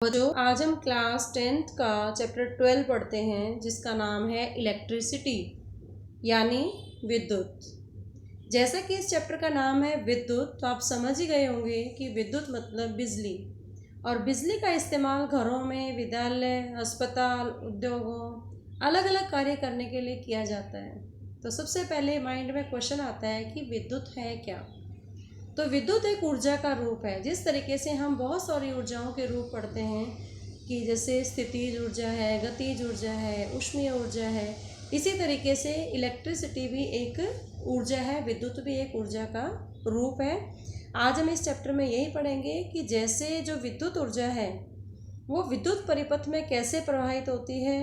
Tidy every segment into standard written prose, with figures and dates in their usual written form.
जो आज हम क्लास 10th का चैप्टर 12 पढ़ते हैं जिसका नाम है इलेक्ट्रिसिटी यानी विद्युत। जैसा कि इस चैप्टर का नाम है विद्युत, तो आप समझ ही गए होंगे कि विद्युत मतलब बिजली, और बिजली का इस्तेमाल घरों में, विद्यालय, अस्पताल, उद्योगों, अलग अलग कार्य करने के लिए किया जाता है। तो सबसे पहले माइंड में क्वेश्चन आता है कि विद्युत है क्या। तो विद्युत एक ऊर्जा का रूप है। जिस तरीके से हम बहुत सारी ऊर्जाओं के रूप पढ़ते हैं कि जैसे स्थितिज ऊर्जा है, गतिज ऊर्जा है, ऊष्मीय ऊर्जा है, इसी तरीके से इलेक्ट्रिसिटी भी एक ऊर्जा है, विद्युत भी एक ऊर्जा का रूप है। आज हम इस चैप्टर में यही पढ़ेंगे कि जैसे जो विद्युत ऊर्जा है वो विद्युत परिपथ में कैसे प्रवाहित होती है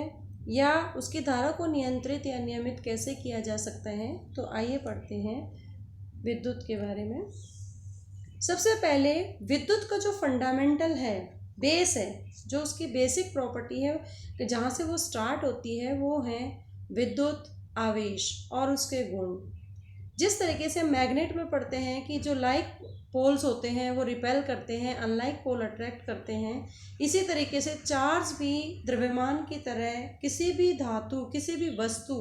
या उसकी धारा को नियंत्रित या नियमित कैसे किया जा सकता है। तो आइए पढ़ते हैं विद्युत के बारे में। सबसे पहले विद्युत का जो फंडामेंटल है, बेस है, जो उसकी बेसिक प्रॉपर्टी है कि जहाँ से वो स्टार्ट होती है, वो है विद्युत आवेश और उसके गुण। जिस तरीके से मैग्नेट में पढ़ते हैं कि जो लाइक पोल्स होते हैं वो रिपेल करते हैं, अनलाइक पोल अट्रैक्ट करते हैं, इसी तरीके से चार्ज भी द्रव्यमान की तरह किसी भी धातु, किसी भी वस्तु,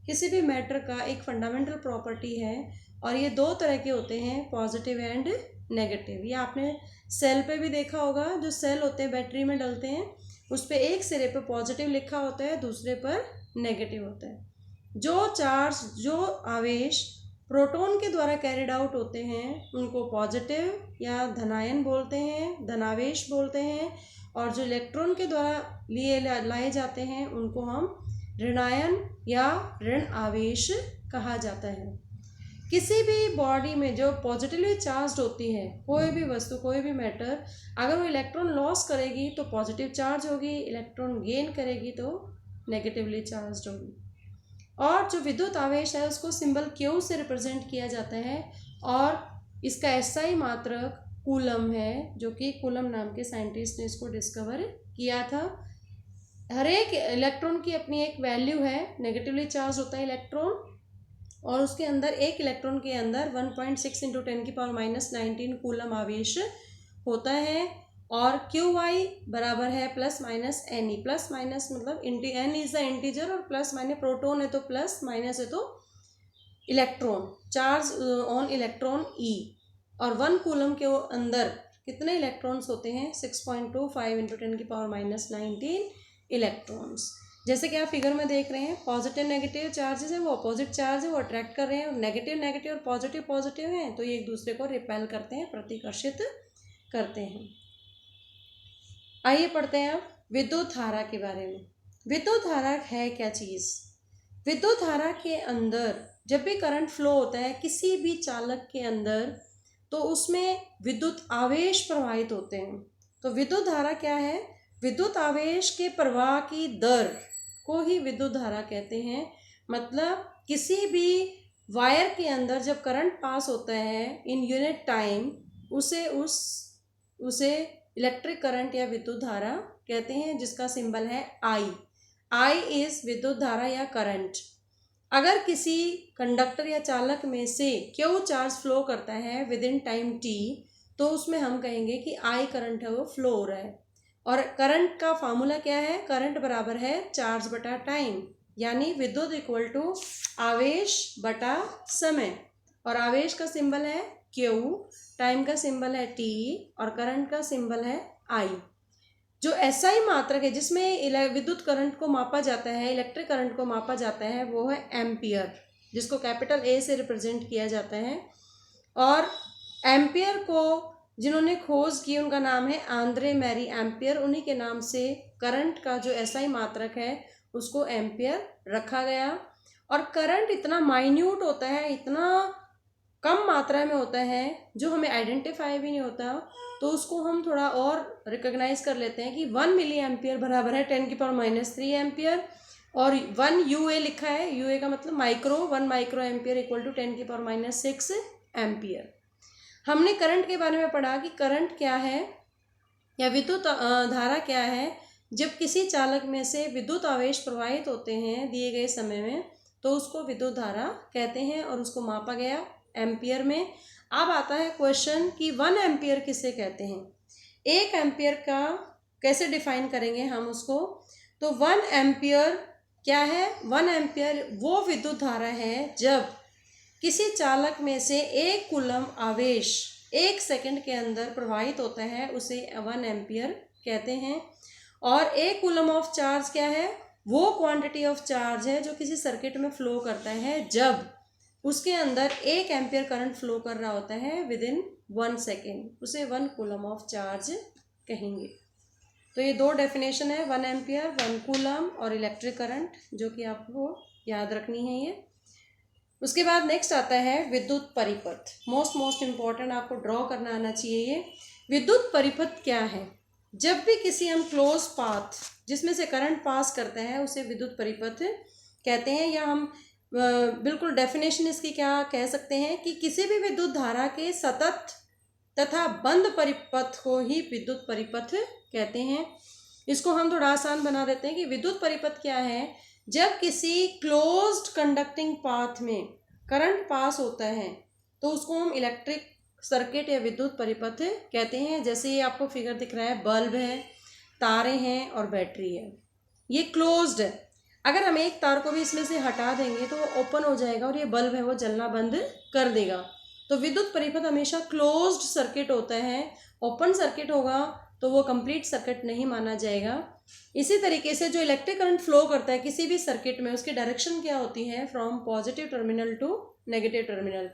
किसी भी मैटर का एक फंडामेंटल प्रॉपर्टी है। और ये दो तरह के होते हैं, पॉजिटिव एंड नेगेटिव। ये आपने सेल पे भी देखा होगा, जो सेल होते हैं बैटरी में डलते हैं, उस पर एक सिरे पे पॉजिटिव लिखा होता है, दूसरे पर नेगेटिव होता है। जो चार्ज, जो आवेश प्रोटॉन के द्वारा कैरिड आउट होते हैं उनको पॉजिटिव या धनायन बोलते हैं, धनावेश बोलते हैं, और जो इलेक्ट्रॉन के द्वारा लाए जाते हैं उनको हम ऋणायन या ऋण आवेश कहा जाता है। किसी भी बॉडी में जो पॉजिटिवली चार्ज होती है, कोई भी वस्तु, कोई भी मैटर, अगर वो इलेक्ट्रॉन लॉस करेगी तो पॉजिटिव चार्ज होगी, इलेक्ट्रॉन गेन करेगी तो नेगेटिवली चार्ज होगी। और जो विद्युत आवेश है उसको सिंबल क्यू से रिप्रेजेंट किया जाता है, और इसका एसआई मात्रक कूलम है, जो कि कूलम नाम के साइंटिस्ट ने इसको डिस्कवर किया था। हर एक इलेक्ट्रॉन की अपनी एक वैल्यू है। नेगेटिवली चार्ज होता है इलेक्ट्रॉन, और उसके अंदर एक इलेक्ट्रॉन के अंदर 1.6 × 10⁻⁹ कूलम आवेश होता है। और क्यू वाई बराबर है plus minus N E. Plus minus मतलब एन इज द इंटीजर, और प्लस माइनस प्रोटॉन है तो प्लस, माइनस है तो electron, charge on electron E. और 1 कूलम के अंदर कितने इलेक्ट्रॉन्स होते हैं? 6.25 × 10⁻⁹ इलेक्ट्रॉन्स। जैसे कि आप फिगर में देख रहे हैं, पॉजिटिव नेगेटिव चार्जेस है, वो अपोजिट चार्ज है, वो अट्रैक्ट कर रहे हैं, और नेगेटिव नेगेटिव और पॉजिटिव पॉजिटिव हैं, तो ये एक दूसरे को रिपेल करते हैं, प्रतिकर्षित करते हैं। आइए पढ़ते हैं अब विद्युत धारा के बारे में। विद्युत धारा है क्या चीज़? विद्युत धारा के अंदर जब भी करंट फ्लो होता है किसी भी चालक के अंदर, तो उसमें विद्युत आवेश प्रवाहित होते हैं। तो विद्युत धारा क्या है? विद्युत आवेश के प्रवाह की दर को ही विद्युत धारा कहते हैं। मतलब किसी भी वायर के अंदर जब करंट पास होता है इन यूनिट टाइम, उसे इलेक्ट्रिक करंट या विद्युत धारा कहते हैं, जिसका सिंबल है आई। आई इज विद्युत धारा या करंट। अगर किसी कंडक्टर या चालक में से क्यू चार्ज फ्लो करता है विद इन टाइम टी, तो उसमें हम कहेंगे कि आई करंट है, वो फ्लो हो रहा है। और करंट का फार्मूला क्या है? करंट बराबर है चार्ज बटा टाइम, यानी विद्युत इक्वल टू आवेश बटा समय। और आवेश का सिंबल है क्यू, टाइम का सिंबल है टी, और करंट का सिंबल है आई। जो एसआई मात्रक है जिसमें विद्युत करंट को मापा जाता है, इलेक्ट्रिक करंट को मापा जाता है, वो है एम्पियर, जिसको कैपिटल ए से रिप्रेजेंट किया जाता है। और एम्पियर को जिन्होंने खोज की उनका नाम है आंद्रे मैरी एम्पियर। उन्हीं के नाम से करंट का जो एसआई मात्रक है उसको एम्पियर रखा गया। और करंट इतना माइन्यूट होता है, इतना कम मात्रा में होता है, जो हमें आइडेंटिफाई भी नहीं होता, तो उसको हम थोड़ा और रिकॉग्नाइज कर लेते हैं कि 1 मिली एम्पियर बराबर है 10⁻³ एम्पियर। और 1 यूए लिखा है, यूए का मतलब micro, 1 micro ampere equal to 10⁻⁶ ampere. हमने करंट के बारे में पढ़ा कि करंट क्या है या विद्युत धारा क्या है। जब किसी चालक में से विद्युत आवेश प्रवाहित होते हैं दिए गए समय में, तो उसको विद्युत धारा कहते हैं, और उसको मापा गया एम्पियर में। अब आता है क्वेश्चन कि 1 एम्पियर किसे कहते हैं? 1 एम्पियर का कैसे डिफाइन करेंगे हम उसको? तो 1 एम्पियर क्या है? 1 एम्पियर वो विद्युत धारा है जब किसी चालक में से 1 कूलम आवेश 1 सेकंड के अंदर प्रवाहित होता है, उसे 1 एम्पियर कहते हैं। और 1 कूलम ऑफ चार्ज क्या है? वो क्वांटिटी ऑफ चार्ज है जो किसी सर्किट में फ्लो करता है जब उसके अंदर 1 एम्पियर करंट फ्लो कर रहा होता है विद इन 1 सेकेंड, उसे 1 कूलम ऑफ चार्ज कहेंगे। तो ये 2 डेफिनेशन है, 1 एम्पियर, 1 कूलम और इलेक्ट्रिक करंट, जो कि आपको याद रखनी है ये। उसके बाद नेक्स्ट आता है विद्युत परिपथ। मोस्ट इम्पॉर्टेंट, आपको ड्रॉ करना आना चाहिए ये। विद्युत परिपथ क्या है? जब भी किसी हम क्लोज पाथ जिसमें से करंट पास करता है उसे विद्युत परिपथ कहते हैं, या हम बिल्कुल डेफिनेशन इसकी क्या कह सकते हैं कि किसी भी विद्युत धारा के सतत तथा बंद परिपथ को ही विद्युत परिपथ कहते हैं। इसको हम थोड़ा आसान बना देते हैं कि विद्युत परिपथ क्या है? जब किसी क्लोज्ड कंडक्टिंग पाथ में करंट पास होता है तो उसको हम इलेक्ट्रिक सर्किट या विद्युत परिपथ कहते हैं। जैसे ये आपको फिगर दिख रहा है, बल्ब है, तारे हैं और बैटरी है, ये क्लोज्ड है। अगर हम एक तार को भी इसमें से हटा देंगे तो वो ओपन हो जाएगा और ये बल्ब है वो जलना बंद कर देगा। तो विद्युत परिपथ हमेशा क्लोज्ड सर्किट होता है। ओपन सर्किट होगा तो वो कंप्लीट सर्किट नहीं माना जाएगा। इसी तरीके से जो इलेक्ट्रिक करंट फ्लो करता है किसी भी सर्किट में, उसकी डायरेक्शन क्या होती है? From positive terminal to negative terminal.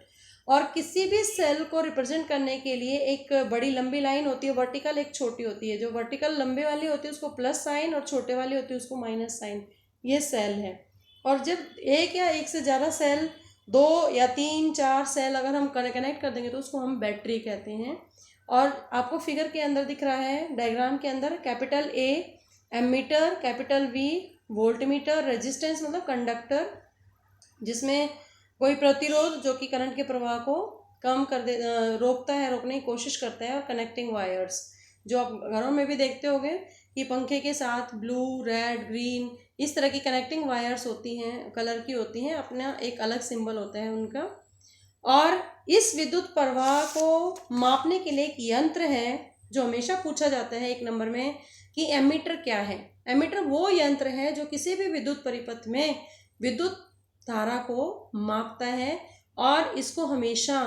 और किसी भी सेल को रिप्रेजेंट करने के लिए एक बड़ी लंबी लाइन होती है वर्टिकल, एक छोटी होती है। जो वर्टिकल लंबे वाली होती है उसको प्लस साइन और छोटे वाली होती है उसको माइनस साइन। ये सेल है। और जब एक या एक से ज़्यादा सेल, 2 या 3, 4 सेल अगर हम कनेक्ट कर देंगे तो उसको हम बैटरी कहते हैं। और आपको फिगर के अंदर दिख रहा है, डायग्राम के अंदर, capital A ammeter, capital V voltmeter, resistance मतलब कंडक्टर जिसमें कोई प्रतिरोध जो कि करंट के प्रवाह को कम कर दे, रोकता है, रोकने की कोशिश करता है। और कनेक्टिंग वायर्स जो आप घरों में भी देखते होंगे कि पंखे के साथ ब्लू, रेड, ग्रीन इस तरह की कनेक्टिंग वायर्स होती हैं, कलर की होती हैं, अपना एक अलग सिंबल होता है उनका। और इस विद्युत प्रवाह को मापने के लिए एक यंत्र है जो हमेशा पूछा जाता है 1 नंबर में कि एमीटर क्या है। एमीटर वो यंत्र है जो किसी भी विद्युत परिपथ में विद्युत धारा को मापता है और इसको हमेशा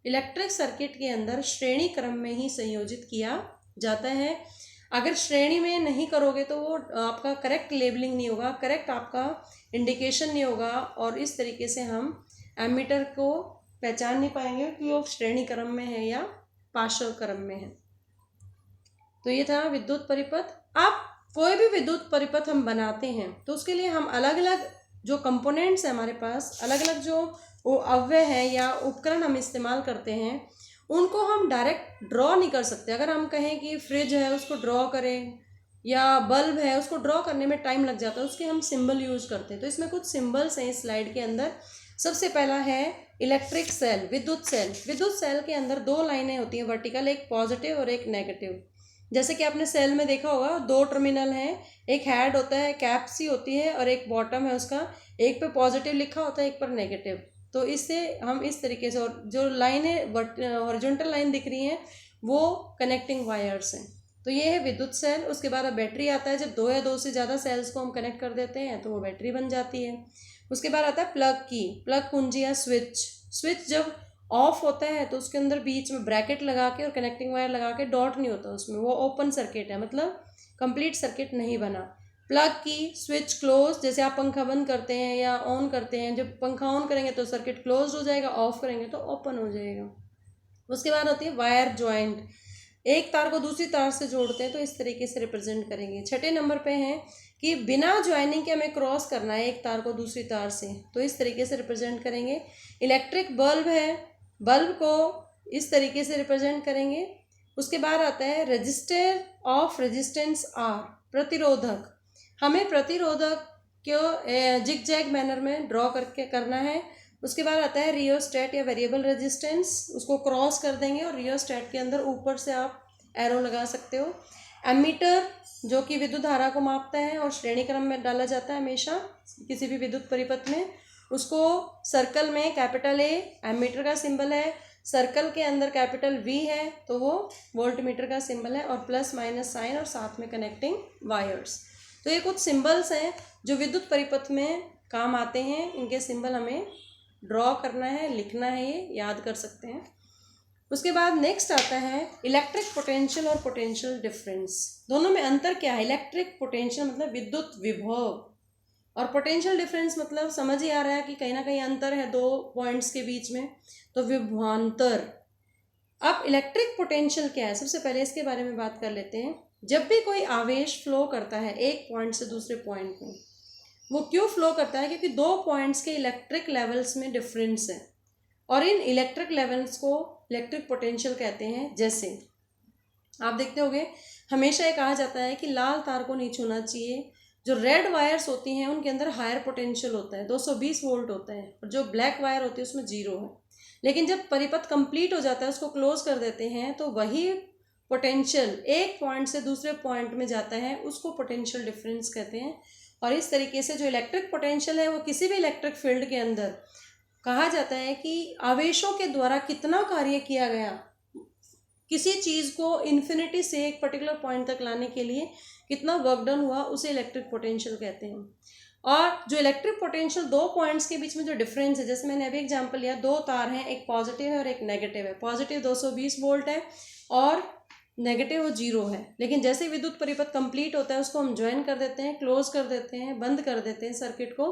इलेक्ट्रिक सर्किट के अंदर श्रेणी क्रम में ही संयोजित किया जाता है। अगर श्रेणी में नहीं करोगे तो वो आपका करेक्ट लेबलिंग नहीं होगा, करेक्ट आपका इंडिकेशन नहीं होगा और इस तरीके से हम एमीटर को पहचान नहीं पाएंगे कि वो श्रेणी क्रम में है या पार्श्व क्रम में है। तो ये था विद्युत परिपथ। अब कोई भी विद्युत परिपथ हम बनाते हैं तो उसके लिए हम अलग अलग जो कंपोनेंट्स हैं हमारे पास, अलग अलग जो वो अव्यय है या उपकरण हम इस्तेमाल करते हैं, उनको हम डायरेक्ट ड्रॉ नहीं कर सकते। अगर हम कहें कि फ्रिज है उसको ड्रॉ करें या बल्ब है उसको ड्रॉ करने में टाइम लग जाता है, उसके हम सिंबल यूज़ करते हैं। तो इसमें कुछ सिंबल्स हैं इस स्लाइड के अंदर। सबसे पहला है इलेक्ट्रिक सेल, विद्युत सेल। विद्युत सेल के अंदर 2 लाइनें होती हैं वर्टिकल, एक पॉजिटिव और एक नेगेटिव। जैसे कि आपने सेल में देखा होगा 2 टर्मिनल हैं, एक हेड होता है, कैप सी होती है और एक बॉटम है उसका, एक पे पॉजिटिव लिखा होता है एक पर नेगेटिव। तो इससे हम इस तरीके से, और जो लाइनें हॉरिजॉन्टल लाइन दिख रही हैं वो कनेक्टिंग वायर्स हैं। तो ये है विद्युत सेल। उसके बाद अब बैटरी आता है। जब 2 या 2 से ज़्यादा सेल्स को हम कनेक्ट कर देते हैं तो वो बैटरी बन जाती है। उसके बाद आता है प्लग की, प्लग कुंजी या स्विच। स्विच जब ऑफ होता है तो उसके अंदर बीच में ब्रैकेट लगा के और कनेक्टिंग वायर लगा के, डॉट नहीं होता उसमें, वो ओपन सर्किट है, मतलब कंप्लीट सर्किट नहीं बना। प्लग की, स्विच क्लोज, जैसे आप पंखा बंद करते हैं या ऑन करते हैं, जब पंखा ऑन करेंगे तो सर्किट क्लोज हो जाएगा, ऑफ करेंगे तो ओपन हो जाएगा। उसके बाद होती है वायर जॉइंट, एक तार को दूसरी तार से जोड़ते हैं तो इस तरीके से रिप्रेजेंट करेंगे। 6ठे नंबर पे है कि बिना ज्वाइनिंग के हमें क्रॉस करना है एक तार को दूसरी तार से, तो इस तरीके से रिप्रेजेंट करेंगे। इलेक्ट्रिक बल्ब है, बल्ब को इस तरीके से रिप्रेजेंट करेंगे। उसके बाद आता है रजिस्टर ऑफ रेजिस्टेंस आर, प्रतिरोधक। हमें प्रतिरोधक को जिग जैग मैनर में ड्रॉ करके करना है। उसके बाद आता है रियोस्टेट या वेरिएबल रेजिस्टेंस, उसको क्रॉस कर देंगे और रियोस्टेट के अंदर ऊपर से आप एरो लगा सकते हो। एमीटर जो कि विद्युत धारा को मापता है और श्रेणी क्रम में डाला जाता है हमेशा किसी भी विद्युत परिपथ में, उसको सर्कल में कैपिटल A एमीटर का सिंबल है, सर्कल के अंदर कैपिटल V है तो वो वोल्ट मीटर का सिंबल है, और प्लस माइनस साइन और साथ में कनेक्टिंग वायर्स। तो ये कुछ सिंबल्स हैं जो विद्युत परिपथ में काम आते हैं। इनके सिंबल हमें ड्रॉ करना है, लिखना है, ये याद कर सकते हैं। उसके बाद नेक्स्ट आता है इलेक्ट्रिक पोटेंशियल और पोटेंशियल डिफरेंस। दोनों में अंतर क्या है? इलेक्ट्रिक पोटेंशियल मतलब विद्युत विभव, और पोटेंशियल डिफरेंस मतलब समझ ही आ रहा है कि कहीं ना कहीं अंतर है दो पॉइंट्स के बीच में, तो विभवांतर। अब इलेक्ट्रिक पोटेंशियल क्या है, सबसे पहले इसके बारे में बात कर लेते हैं। जब भी कोई आवेश फ्लो करता है एक पॉइंट से दूसरे पॉइंट में, वो क्यों फ्लो करता है? क्योंकि दो पॉइंट्स के इलेक्ट्रिक लेवल्स में डिफरेंस है, और इन इलेक्ट्रिक लेवल्स को इलेक्ट्रिक पोटेंशियल कहते हैं। जैसे आप देखते होंगे हमेशा ये कहा जाता है कि लाल तार को नहीं छूना चाहिए। जो रेड वायर्स होती हैं उनके अंदर हायर पोटेंशियल होता है, 220 वोल्ट होता है, और जो ब्लैक वायर होती है उसमें 0 है। लेकिन जब परिपथ कंप्लीट हो जाता है, उसको क्लोज कर देते हैं, तो वही पोटेंशियल एक पॉइंट से दूसरे पॉइंट में जाता है, उसको पोटेंशियल डिफरेंस कहते हैं। और इस तरीके से जो इलेक्ट्रिक पोटेंशियल है वो किसी भी इलेक्ट्रिक फील्ड के अंदर कहा जाता है कि आवेशों के द्वारा कितना कार्य किया गया, किसी चीज़ को इन्फिनिटी से एक पर्टिकुलर पॉइंट तक लाने के लिए कितना वर्क डन हुआ, उसे इलेक्ट्रिक पोटेंशियल कहते हैं। और जो इलेक्ट्रिक पोटेंशियल दो पॉइंट्स के बीच में जो डिफरेंस है, जैसे मैंने अभी एग्जांपल लिया, दो तार हैं, एक पॉजिटिव है और एक नेगेटिव है। पॉजिटिव 220 वोल्ट है और नेगेटिव वो 0 है। लेकिन जैसे विद्युत परिपथ कंप्लीट होता है, उसको हम ज्वाइन कर देते हैं, क्लोज कर देते हैं, बंद कर देते हैं सर्किट को,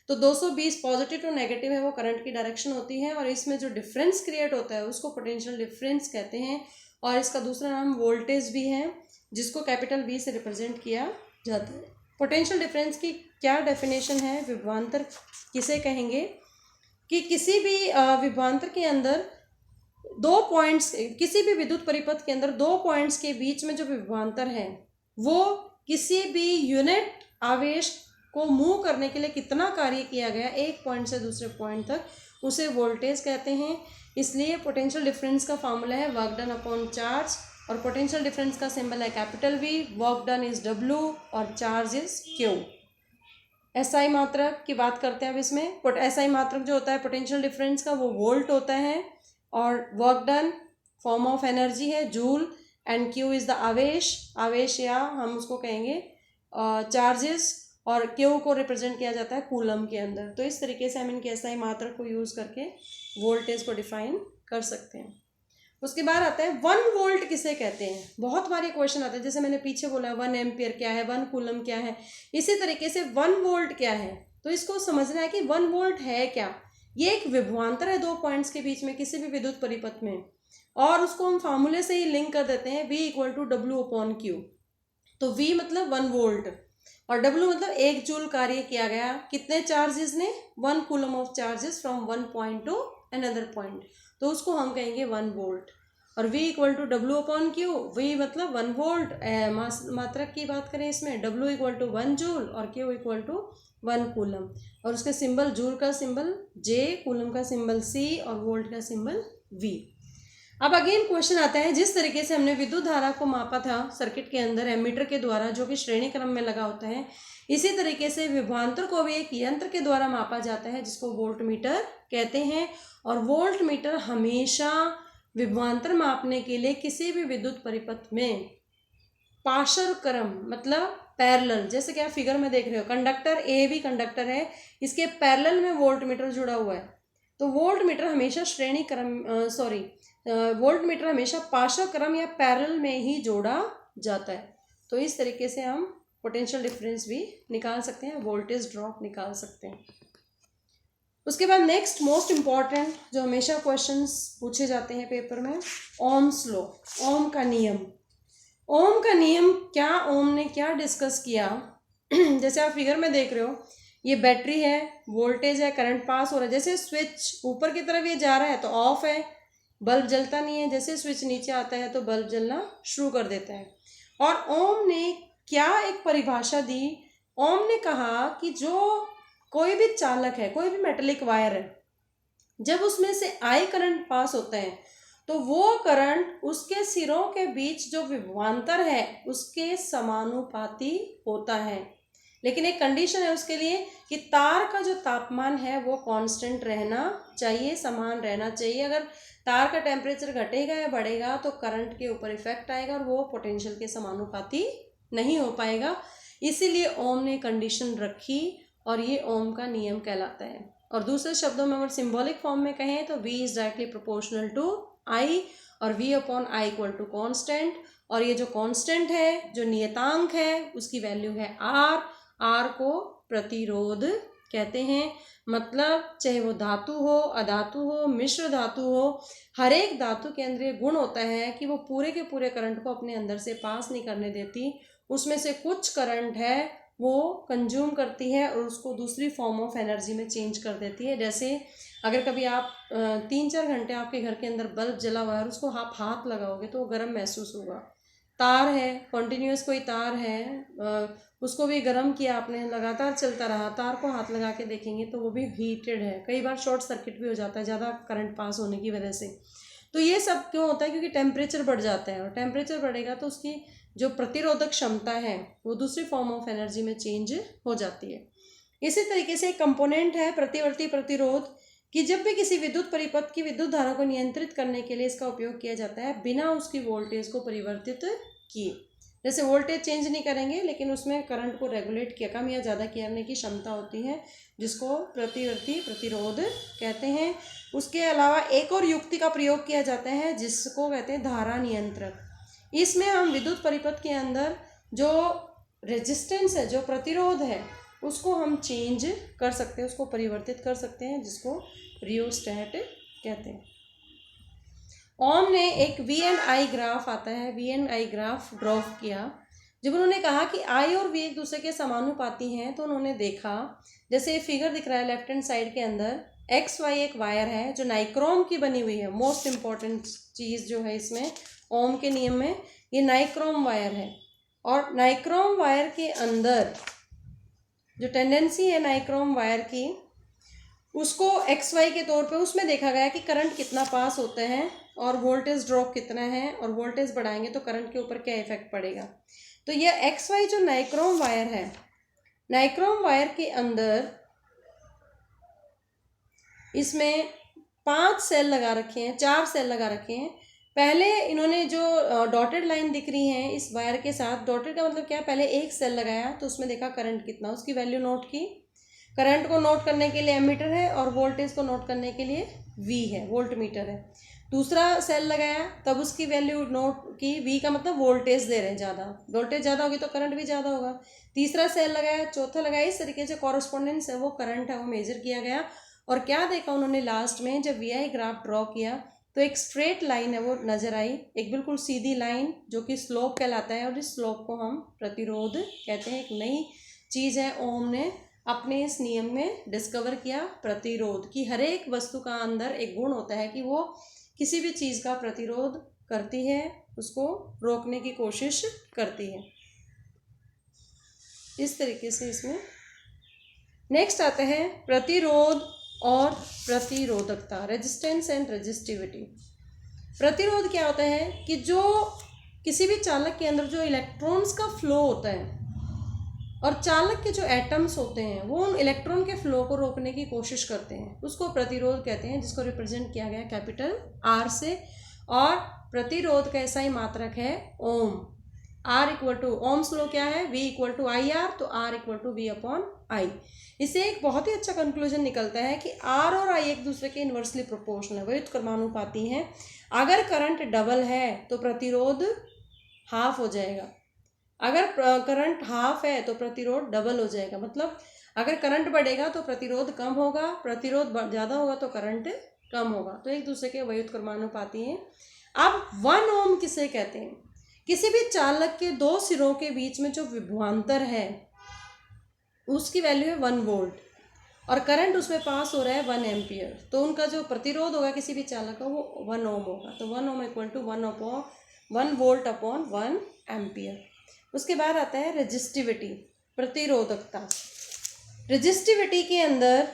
तो 220 पॉजिटिव टू नेगेटिव है, वो करंट की डायरेक्शन होती है, और इसमें जो डिफरेंस क्रिएट होता है उसको पोटेंशियल डिफरेंस कहते हैं। और इसका दूसरा नाम वोल्टेज भी है, जिसको कैपिटल V से रिप्रेजेंट किया जाता है। पोटेंशियल डिफरेंस की क्या डेफिनेशन है? विभवांतर किसे कहेंगे? कि किसी भी विभवांतर के अंदर दो पॉइंट्स, किसी भी विद्युत परिपथ के अंदर दो पॉइंट्स के बीच में जो विभवांतर है, वो किसी भी यूनिट आवेश को मूव करने के लिए कितना कार्य किया गया एक पॉइंट से दूसरे पॉइंट तक, उसे वोल्टेज कहते हैं। इसलिए पोटेंशियल डिफरेंस का फॉर्मूला है वर्क डन अपॉन चार्ज, और पोटेंशियल डिफरेंस का सिंबल है capital V, work done is W और चार्ज इज Q। SI मात्रक की बात करते हैं अब इसमें। SI मात्रक जो होता है पोटेंशियल डिफरेंस का, वो वोल्ट होता है, और work done form of energy है joule, and Q is the आवेश या हम उसको कहेंगे चार्जेस, और Q को रिप्रेजेंट किया जाता है कूलम के अंदर। तो इस तरीके से हम इनके SI मात्रक को यूज़ करके वोल्टेज को डिफाइन कर सकते हैं। उसके बाद आता है 1 वोल्ट किसे कहते हैं। बहुत बार ये क्वेश्चन आता है, जैसे मैंने पीछे बोला 1 एम्पियर क्या है, 1 कूलम क्या है, इसी तरीके से 1 वोल्ट क्या है। तो इसको समझना है कि 1 वोल्ट है क्या। ये एक विभवांतर है दो पॉइंट्स के बीच में किसी भी विद्युत परिपथ में, और उसको हम फार्मूले से ही लिंक कर देते हैं, V equal to W upon Q। तो V मतलब 1 वोल्ट और W मतलब 1 जूल कार्य किया गया कितने चार्जेस ने, 1 coulomb of charges from one point to another point, तो उसको हम कहेंगे 1 वोल्ट। और V equal to W upon Q, V मतलब 1 वोल्ट, मात्रक की बात करें इसमें, W इक्वल टू 1 जूल और Q इक्वल टू 1 कूलम, और उसके सिंबल जूल का सिंबल J, कूलम का सिंबल C और वोल्ट का सिंबल V। अब अगेन क्वेश्चन आता है, जिस तरीके से हमने विद्युत धारा को मापा था सर्किट के अंदर एमीटर के द्वारा, जो कि श्रेणी क्रम में लगा होता है, इसी तरीके से विभवांतर को भी एक यंत्र के द्वारा मापा जाता है जिसको वोल्ट मीटर कहते हैं। और वोल्ट मीटर हमेशा विभवांतर मापने के लिए किसी भी विद्युत परिपथ में पार्श्व क्रम मतलब पैरेलल, जैसे कि आप फिगर में देख रहे हो, कंडक्टर ए भी कंडक्टर है, इसके पैरेलल में वोल्ट मीटर जुड़ा हुआ है, तो वोल्ट मीटर हमेशा श्रेणी क्रम वोल्ट मीटर हमेशा पार्श्व क्रम या पैरेलल में ही जोड़ा जाता है। तो इस तरीके से हम पोटेंशियल डिफरेंस भी निकाल सकते हैं, वोल्टेज ड्रॉप निकाल सकते हैं। उसके बाद नेक्स्ट मोस्ट इम्पॉर्टेंट जो हमेशा क्वेश्चंस पूछे जाते हैं पेपर में, ओम्स लॉ, ओम का नियम। ओम का नियम क्या, ओम ने क्या डिस्कस किया जैसे आप फिगर में देख रहे हो, ये बैटरी है, वोल्टेज है, करंट पास हो रहा है, जैसे स्विच ऊपर की तरफ ये जा रहा है तो ऑफ है, बल्ब जलता नहीं है, जैसे स्विच नीचे आता है तो बल्ब जलना शुरू कर देता है। और ओम ने क्या एक परिभाषा दी, ओम ने कहा कि जो कोई भी चालक है, कोई भी मेटेलिक वायर है, जब उसमें से आई करंट पास होता है तो वो करंट उसके सिरों के बीच जो विभवांतर है उसके समानुपाती होता है। लेकिन एक कंडीशन है उसके लिए कि तार का जो तापमान है वो कांस्टेंट रहना चाहिए, समान रहना चाहिए। अगर तार का टेम्परेचर घटेगा या बढ़ेगा तो करंट के ऊपर इफेक्ट आएगा और वो पोटेंशियल के समानुपाती नहीं हो पाएगा। इसीलिए ओम ने कंडीशन रखी और ये ओम का नियम कहलाता है। और दूसरे शब्दों में अगर सिंबॉलिक फॉर्म में कहें तो V is directly proportional to I और V upon I equal to constant. और ये जो कांस्टेंट है, जो नियतांक है, उसकी वैल्यू है R। R को प्रतिरोध कहते हैं। मतलब चाहे वो धातु हो, अधातु हो, मिश्र धातु हो, हर एक धातु के अंदर ये गुण होता है कि वो पूरे के पूरे करंट को अपने अंदर से पास नहीं करने देती। उसमें से कुछ करंट है वो कंज्यूम करती है और उसको दूसरी फॉर्म ऑफ एनर्जी में चेंज कर देती है। जैसे अगर कभी आप 3-4 घंटे आपके घर के अंदर बल्ब जला हुआ है और उसको आप हाथ लगाओगे तो वो गर्म महसूस होगा। तार है, कॉन्टिन्यूस कोई तार है, उसको भी गर्म किया आपने, लगातार चलता रहा, तार को हाथ लगा के देखेंगे तो वो भी हीटेड है। कई बार शॉर्ट सर्किट भी हो जाता है ज़्यादा करंट पास होने की वजह से। तो ये सब क्यों होता है? क्योंकि टेम्परेचर बढ़ जाता है और टेम्परेचर बढ़ेगा तो उसकी जो प्रतिरोधक क्षमता है वो दूसरी फॉर्म ऑफ एनर्जी में चेंज हो जाती है। इसी तरीके से एक कंपोनेंट है प्रतिवर्ती प्रतिरोध, कि जब भी किसी विद्युत परिपथ की विद्युत धारा को नियंत्रित करने के लिए इसका उपयोग किया जाता है बिना उसकी वोल्टेज को परिवर्तित किए। जैसे वोल्टेज चेंज नहीं करेंगे लेकिन उसमें करंट को रेगुलेट किया, कम या ज़्यादा करने की क्षमता होती है, जिसको प्रतिवर्ती प्रतिरोध कहते हैं। उसके अलावा एक और युक्ति का प्रयोग किया जाता है जिसको कहते हैं धारा नियंत्रक। इसमें हम विद्युत परिपथ के अंदर जो रेजिस्टेंस है, जो प्रतिरोध है, उसको हम चेंज कर सकते हैं, उसको परिवर्तित कर सकते हैं, जिसको रियोस्टेट कहते हैं। ओम ने एक V एंड I ग्राफ आता है, V and I graph draw किया। जब उन्होंने कहा कि I और V एक दूसरे के समानुपाती हैं तो उन्होंने देखा, जैसे ये फिगर दिख रहा है लेफ्ट हैंड साइड के अंदर, XY एक वायर है जो नाइक्रोम की बनी हुई है। मोस्ट इम्पॉर्टेंट चीज़ जो है इसमें ओम के नियम में, ये नाइक्रोम वायर है। और नाइक्रोम वायर के अंदर जो टेंडेंसी है नाइक्रोम वायर की, उसको XY के तौर पे उसमें देखा गया कि करंट कितना पास होता है और वोल्टेज ड्रॉप कितना है, और वोल्टेज बढ़ाएंगे तो करंट के ऊपर क्या इफेक्ट पड़ेगा। तो ये XY जो नाइक्रोम वायर है, नाइक्रोम वायर के अंदर इसमें 5 सेल लगा रखे हैं, 4 सेल लगा रखे हैं। पहले इन्होंने जो डॉटेड लाइन दिख रही है इस वायर के साथ, डॉटेड का मतलब क्या है, पहले एक सेल लगाया तो उसमें देखा करंट कितना, उसकी वैल्यू नोट की। करंट को नोट करने के लिए एमीटर है और वोल्टेज को नोट करने के लिए V है, वोल्ट मीटर है। दूसरा सेल लगाया तब उसकी वैल्यू नोट की, V का मतलब वोल्टेज दे रहे हैं ज़्यादा, वोल्टेज ज़्यादा होगी तो करंट भी ज़्यादा होगा। तीसरा सेल लगाया, चौथा लगाया, इस तरीके से कॉरस्पॉन्डेंस है वो करंट है वो मेजर किया गया। और क्या देखा उन्होंने लास्ट में, जब VI ग्राफ ड्रॉ किया तो एक स्ट्रेट लाइन है वो नज़र आई, एक बिल्कुल सीधी लाइन जो कि स्लोप कहलाता है, और इस स्लोप को हम प्रतिरोध कहते हैं। एक नई चीज़ है ओम ने अपने इस नियम में डिस्कवर किया, प्रतिरोध की। हर एक वस्तु का अंदर एक गुण होता है कि वो किसी भी चीज़ का प्रतिरोध करती है, उसको रोकने की कोशिश करती है। इस तरीके से इसमें नेक्स्ट आता है प्रतिरोध और प्रतिरोधकता, रेजिस्टेंस एंड रेजिस्टिविटी। प्रतिरोध क्या होता है कि जो किसी भी चालक के अंदर जो इलेक्ट्रॉन्स का फ्लो होता है और चालक के जो एटम्स होते हैं वो उन इलेक्ट्रॉन के फ्लो को रोकने की कोशिश करते हैं, उसको प्रतिरोध कहते हैं, जिसको रिप्रेजेंट किया गया कैपिटल R से। और प्रतिरोध का ऐसा ही मात्रक है ohm. R equal to ohms लो क्या है, V इक्वल टू IR, तो R equal to V upon I। इससे एक बहुत ही अच्छा कंक्लूजन निकलता है कि R और I एक दूसरे के इन्वर्सली प्रोपोर्शनल है, वही क्रमानुपाती हैं। अगर करंट डबल है तो प्रतिरोध हाफ हो जाएगा, अगर करंट हाफ है तो प्रतिरोध डबल हो जाएगा। मतलब अगर करंट बढ़ेगा तो प्रतिरोध कम होगा, प्रतिरोध ज़्यादा होगा तो करंट कम होगा। तो एक दूसरे के वही क्रमानुपाती हैं। अब 1 ओम किसे कहते हैं? किसी भी चालक के 2 सिरों के बीच में जो विभवांतर है उसकी वैल्यू है 1 वोल्ट और करंट उसमें पास हो रहा है 1 एम्पियर। तो उनका जो प्रतिरोध होगा किसी भी चालक का वो 1 ओम होगा। तो 1 ohm equal to 1 volt upon 1 ampere. उसके बाद आता है रेजिस्टिविटी, प्रतिरोधकता। रेजिस्टिविटी के अंदर,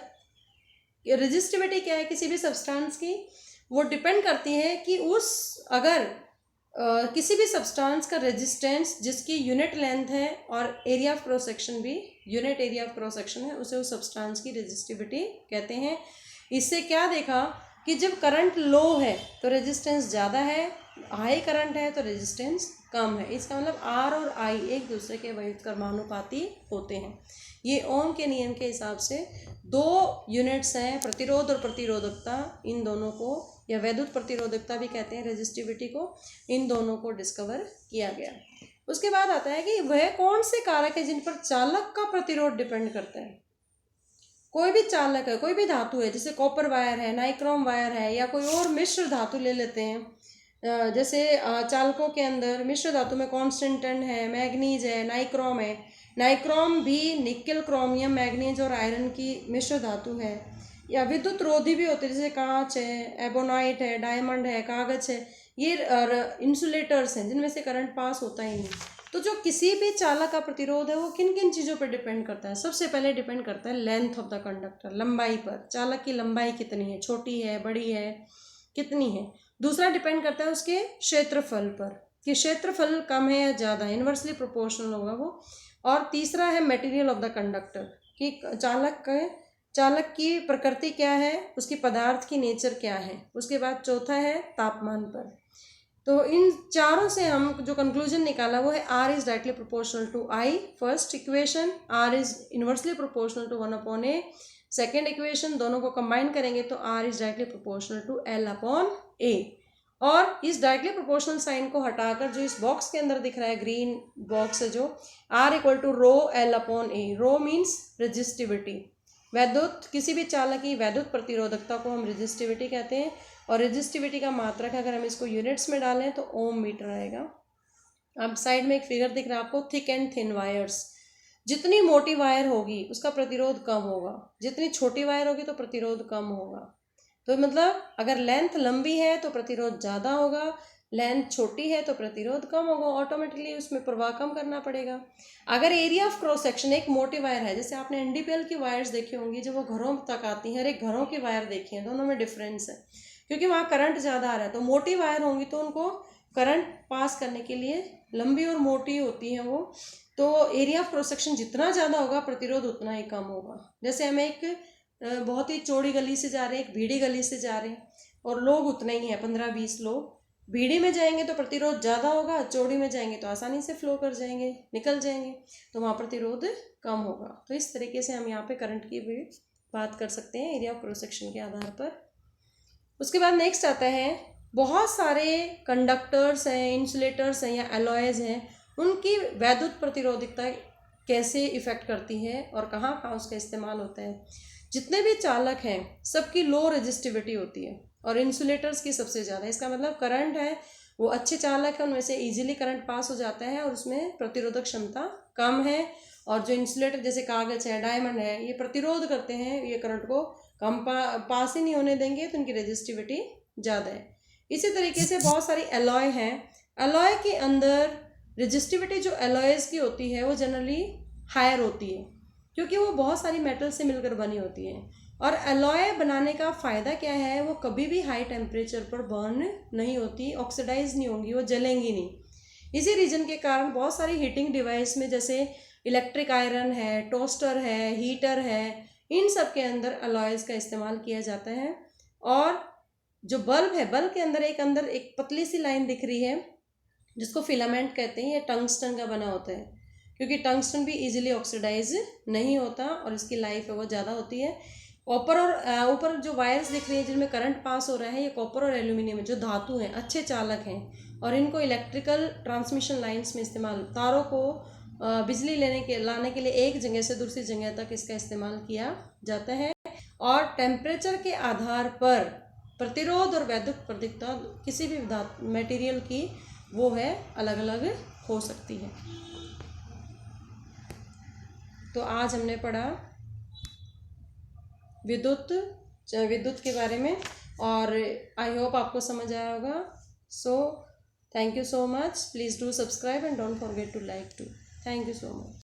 रेजिस्टिविटी क्या है किसी भी सब्सटेंस की, वो डिपेंड करती है कि उस अगर किसी भी सब्सटेंस का रेजिस्टेंस जिसकी यूनिट लेंथ है और एरिया ऑफ क्रॉस सेक्शन भी unit area of cross section है, उसे उस सब्सटेंस की रेजिस्टिविटी कहते हैं। इससे क्या देखा कि जब करंट लो है तो रेजिस्टेंस ज़्यादा है, हाई करंट है तो रेजिस्टेंस कम है। इसका मतलब आर और आई एक दूसरे के व्युत्क्रमानुपाती होते हैं। ये ओम के नियम के हिसाब से दो यूनिट्स हैं, प्रतिरोध और प्रतिरोधकता, इन दोनों को, या वैद्युत प्रतिरोधकता भी कहते हैं रेजिस्टिविटी को, इन दोनों को डिस्कवर किया गया। उसके बाद आता है कि वह कौन से कारक है जिन पर चालक का प्रतिरोध डिपेंड करता है। कोई भी चालक है, कोई भी धातु है, जैसे कॉपर वायर है, नाइक्रोम वायर है, या कोई और मिश्र धातु ले लेते हैं, जैसे चालकों के अंदर मिश्र धातु में कॉन्स्टेंटन है, मैग्नीज है, नाइक्रोम है। नाइक्रोम भी निकेल, क्रोमियम, मैग्नीज और आयरन की मिश्र धातु है। या विद्युत रोधी भी होते हैं, जैसे कांच है, एबोनाइट है, डायमंड है, कागज है। ये इंसुलेटर्स हैं जिनमें से करंट पास होता ही नहीं। तो जो किसी भी चालक का प्रतिरोध है वो किन किन चीज़ों पर डिपेंड करता है? सबसे पहले डिपेंड करता है लेंथ ऑफ द कंडक्टर, लंबाई पर। चालक की लंबाई कितनी है, छोटी है, बड़ी है, कितनी है। दूसरा डिपेंड करता है उसके क्षेत्रफल पर, कि क्षेत्रफल कम है या ज़्यादा, इन्वर्सली प्रोपोर्शनल होगा वो। और तीसरा है मटेरियल ऑफ द कंडक्टर, कि चालक की प्रकृति क्या है, उसकी पदार्थ की नेचर क्या है। उसके बाद चौथा है तापमान पर। तो इन चारों से हम जो कंक्लूजन निकाला वो है R is directly proportional to I, first equation. R is inversely proportional to 1/A, second equation. दोनों को कंबाइन करेंगे तो R is directly proportional to L/A। और इस डायरेक्टली प्रोपोर्शनल साइन को हटाकर जो इस बॉक्स के अंदर दिख रहा है, ग्रीन बॉक्स है जो, R = ρL/A। रो मीन्स रेजिस्टिविटी। वैद्युत, किसी भी चालक की वैद्युत प्रतिरोधकता को हम रेजिस्टिविटी कहते हैं। और रेजिस्टिविटी का मात्रक अगर हम इसको यूनिट्स में डालें तो ओम मीटर आएगा। अब साइड में एक फिगर दिख रहा है आपको, थिक एंड थिन वायर्स। जितनी मोटी वायर होगी उसका प्रतिरोध कम होगा, जितनी छोटी वायर होगी तो प्रतिरोध कम होगा। तो मतलब अगर लेंथ लंबी है तो प्रतिरोध ज़्यादा होगा, लेंथ छोटी है तो प्रतिरोध कम होगा। ऑटोमेटिकली उसमें प्रवाह कम करना पड़ेगा। अगर एरिया ऑफ क्रॉस सेक्शन, एक मोटी वायर है, जैसे आपने एनडीपीएल की वायर्स देखी होंगी जब वो घरों तक आती हैं, हर एक घरों की वायर देखी है, दोनों में डिफरेंस है क्योंकि वहाँ करंट ज़्यादा आ रहा है। तो मोटी वायर होंगी तो उनको करंट पास करने के लिए लंबी और मोटी होती हैं वो, तो एरिया ऑफ क्रॉस सेक्शन जितना ज़्यादा होगा प्रतिरोध उतना ही कम होगा। जैसे हम एक बहुत ही चौड़ी गली से जा रहे हैं, एक भीड़ी गली से जा रहे हैं, और लोग उतने ही हैं, 15-20 लोग। भीड़ी में जाएंगे तो प्रतिरोध ज़्यादा होगा, चौड़ी में जाएंगे तो आसानी से फ्लो कर जाएंगे, निकल जाएंगे, तो वहाँ प्रतिरोध कम होगा। तो इस तरीके से हम यहाँ पे करंट की भी बात कर सकते हैं एरिया ऑफ क्रॉस सेक्शन के आधार पर। उसके बाद नेक्स्ट आता है, बहुत सारे कंडक्टर्स हैं, इंसुलेटर्स हैं या एलॉयज़ हैं, उनकी वैद्युत प्रतिरोधकता कैसे इफ़ेक्ट करती है और कहाँ कहाँ उसका इस्तेमाल होता है। जितने भी चालक हैं सबकी लो रेजिस्टिविटी होती है और इंसुलेटर्स की सबसे ज़्यादा। इसका मतलब करंट है वो अच्छे चालक है, उनमें से इजीली करंट पास हो जाता है और उसमें प्रतिरोधक क्षमता कम है। और जो इंसुलेटर जैसे कागज है, डायमंड है, ये प्रतिरोध करते हैं, ये करंट को कम पास ही नहीं होने देंगे, तो इनकी रेजिस्टिविटी ज़्यादा है। इसी तरीके से बहुत सारी एलॉय हैं। एलॉय के अंदर रेजिस्टिविटी जो एलॉयज़ की होती है वो जनरली हायर होती है क्योंकि वो बहुत सारी मेटल से मिलकर बनी होती है। और एलॉय बनाने का फ़ायदा क्या है, वो कभी भी हाई टेम्परेचर पर बर्न नहीं होती, ऑक्सीडाइज नहीं होंगी, वो जलेंगी नहीं। इसी रीज़न के कारण बहुत सारी हीटिंग डिवाइस में, जैसे इलेक्ट्रिक आयरन है, टोस्टर है, हीटर है, इन सब के अंदर एलॉयज़ का इस्तेमाल किया जाता है। और जो बल्ब है, बल्ब के अंदर एक पतली सी लाइन दिख रही है जिसको फिलामेंट कहते हैं, ये टंगस्टन का बना होता है क्योंकि टंगस्टन भी इजीली ऑक्सीडाइज नहीं होता और इसकी लाइफ है वो ज़्यादा होती है। कॉपर और ऊपर जो वायर्स दिख रही है जिनमें करंट पास हो रहा है, ये कॉपर और एल्यूमिनियम जो धातु हैं, अच्छे चालक हैं और इनको इलेक्ट्रिकल ट्रांसमिशन लाइंस में इस्तेमाल, तारों को बिजली लाने के लिए एक जगह से दूसरी जगह तक इसका इस्तेमाल किया जाता है। और टेम्परेचर के आधार पर प्रतिरोध और वैद्युत प्रतिरोधकता किसी भी मटेरियल की वो है अलग अलग हो सकती है। तो आज हमने पढ़ा विद्युत के बारे में और आई होप आपको समझ आया होगा। So thank you so much, please do subscribe and don't forget to like too. Thank you so much.